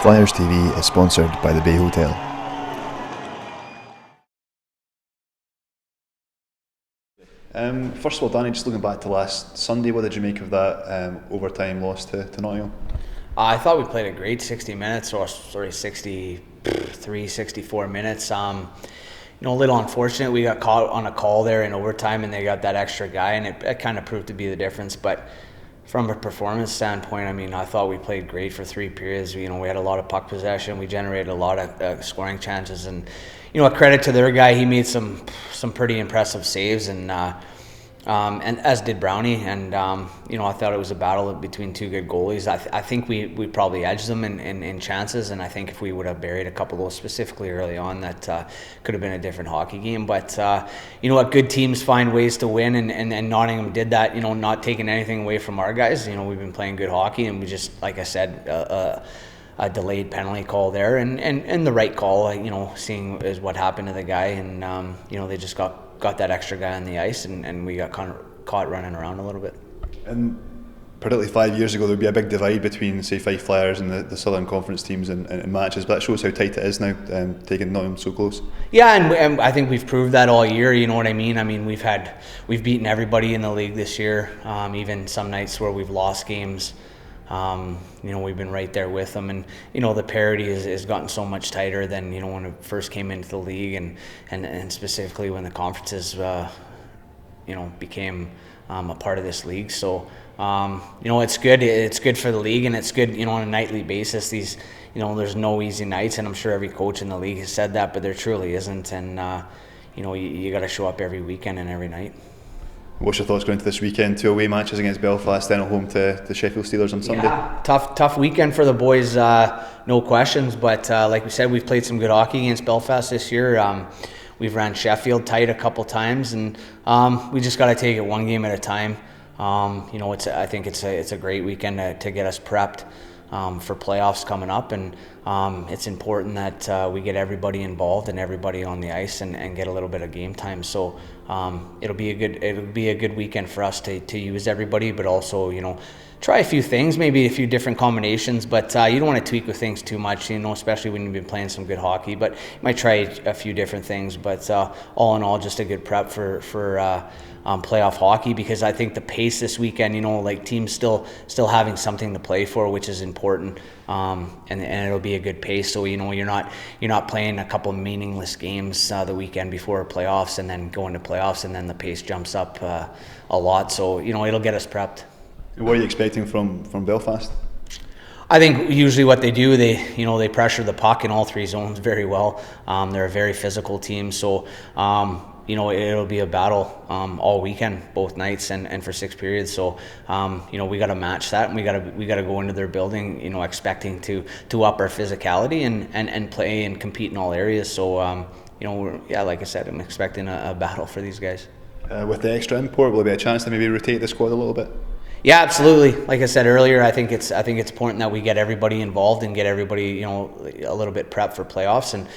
Flyers TV is sponsored by the Bay Hotel. First of all, Danny, just looking back to last Sunday, what did you make of that overtime loss to Nottingham? I thought we played a great 60 minutes, or sorry, 63, 64 minutes. A little unfortunate. We got caught on a call there in overtime, and they got that extra guy, and it kind of proved to be the difference. But from a performance standpoint, I thought we played great for 3 periods. We had a lot of puck possession. We generated a lot of scoring chances, and a credit to their guy. He made some pretty impressive saves, and as did Brownie. And I thought it was a battle between 2 good goalies. I think we probably edged them in chances, and I think if we would have buried a couple of those specifically early on, that could have been a different hockey game. But good teams find ways to win, and Nottingham did that. Not taking anything away from our guys. We've been playing good hockey, and we just, like I said, a delayed penalty call there, and the right call. Seeing is what happened to the guy, and they just got that extra guy on the ice, and we got caught running around a little bit. And particularly 5 years ago, there would be a big divide between, say, Fife Flyers and the Southern Conference teams in matches, but that shows how tight it is now, taking Nottingham so close. Yeah, and I think we've proved that all year. You know what I mean? We've beaten everybody in the league this year. Even some nights where we've lost games. We've been right there with them, and the parity has gotten so much tighter than when it first came into the league, and specifically when the conferences became a part of this league. So it's good for the league, and it's good on a nightly basis. These there's no easy nights, and I'm sure every coach in the league has said that, but there truly isn't. And you got to show up every weekend and every night. What's your thoughts going into this weekend? 2 away matches against Belfast, then at home to the Sheffield Steelers on Sunday. Yeah, tough weekend for the boys, no questions. But like we said, we've played some good hockey against Belfast this year. We've ran Sheffield tight a couple times, and we just got to take it one game at a time. I think it's a great weekend to get us prepped for playoffs coming up, and it's important that we get everybody involved and everybody on the ice and get a little bit of game time. So it'll be a good weekend for us to use everybody, but also try a few things, maybe a few different combinations, but you don't want to tweak with things too much, especially when you've been playing some good hockey. But you might try a few different things, but all in all, just a good prep for playoff hockey, because I think the pace this weekend, teams still having something to play for, which is important, and it'll be a good pace. So you're not playing a couple meaningless games the weekend before playoffs, and then going to playoffs, and then the pace jumps up a lot. So it'll get us prepped. What are you expecting from Belfast? I think usually what they do, they pressure the puck in all 3 zones very well. They're a very physical team, so it'll be a battle all weekend, both nights and for 6 periods. So we got to match that, and we got to go into their building expecting to up our physicality and play and compete in all areas. So like I said, I'm expecting a battle for these guys. With the extra import, will there be a chance to maybe rotate the squad a little bit? Yeah, absolutely. Like I said earlier, I think it's important that we get everybody involved and get everybody a little bit prepped for playoffs, and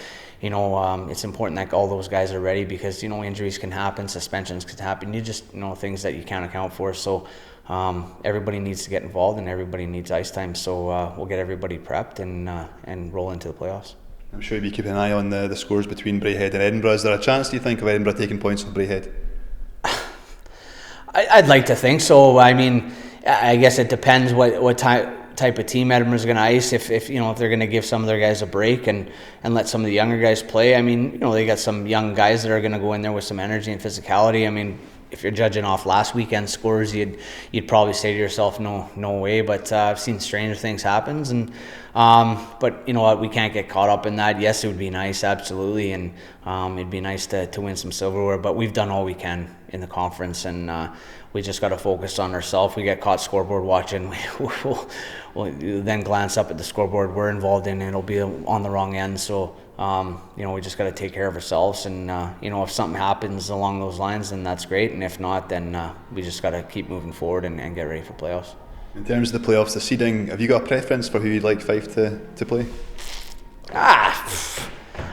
it's important that all those guys are ready, because injuries can happen, suspensions can happen. You just things that you can't account for. So everybody needs to get involved, and everybody needs ice time. So we'll get everybody prepped and roll into the playoffs. I'm sure you'll be keeping an eye on the scores between Braehead and Edinburgh. Is there a chance, do you think, of Edinburgh taking points from Braehead? I'd like to think so. I guess it depends what type of team Edinburgh's going to ice. If they're going to give some of their guys a break and let some of the younger guys play. They got some young guys that are going to go in there with some energy and physicality. If you're judging off last weekend's scores, you'd probably say to yourself, no way. But I've seen stranger things happen, and but you know what, we can't get caught up in that. Yes, it would be nice, absolutely, and it'd be nice to win some silverware. But we've done all we can in the conference, and we just got to focus on ourselves. We get caught scoreboard watching, we'll then glance up at the scoreboard we're involved in, and it'll be on the wrong end. So we just got to take care of ourselves, and if something happens along those lines, then that's great, and if not, then we just got to keep moving forward and get ready for playoffs. In terms of the playoffs, the seeding, have you got a preference for who you'd like Fife to play?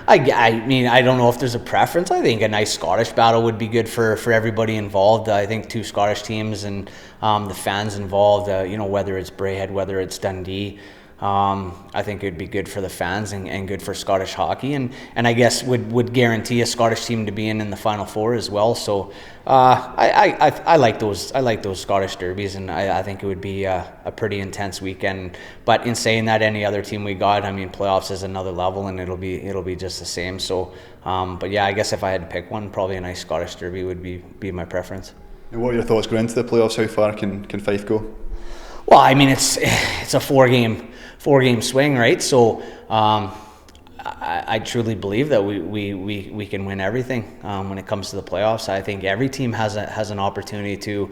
I don't know if there's a preference. I think a nice Scottish battle would be good for everybody involved. I think two Scottish teams and the fans involved, whether it's Braehead, whether it's Dundee, I think it would be good for the fans and good for Scottish hockey, and I guess would guarantee a Scottish team to be in the Final Four as well. So I like those Scottish derbies, and I think it would be a pretty intense weekend. But in saying that, any other team we got, I mean, playoffs is another level, and it'll be just the same. So, but yeah, I guess if I had to pick one, probably a nice Scottish derby would be my preference. And what are your thoughts going into the playoffs? How far can Fife go? Well, I mean, it's a four game swing, right? So I truly believe that we can win everything when it comes to the playoffs. I think every team has an opportunity to,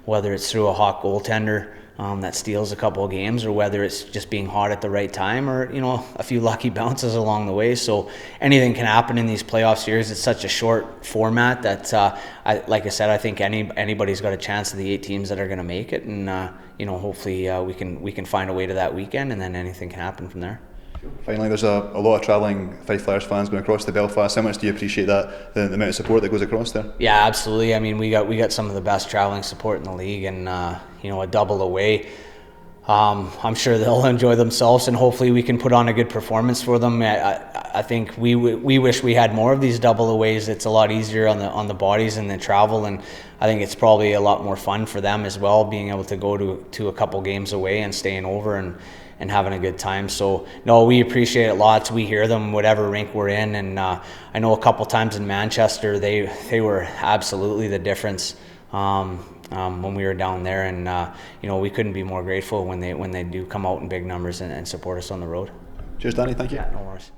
whether it's through a hot goaltender that steals a couple of games, or whether it's just being hot at the right time, or a few lucky bounces along the way. So anything can happen in these playoff series. It's such a short format that, like I said, I think anybody's got a chance of the 8 teams that are going to make it, and hopefully we can find a way to that weekend, and then anything can happen from there. Finally, there's a lot of travelling Fife Flyers fans going across to Belfast. How much do you appreciate that, the amount of support that goes across there? Yeah, absolutely. I mean, we got some of the best travelling support in the league, and a double away. I'm sure they'll enjoy themselves, and hopefully we can put on a good performance for them. I think we wish we had more of these double aways. It's a lot easier on the bodies and the travel, and I think it's probably a lot more fun for them as well, being able to go to a couple games away and staying over and having a good time. So no, we appreciate it lots. We hear them whatever rink we're in, and I know a couple times in Manchester they were absolutely the difference when we were down there, and we couldn't be more grateful when they do come out in big numbers and support us on the road. Cheers, Danny. Thank you. Yeah, no worries.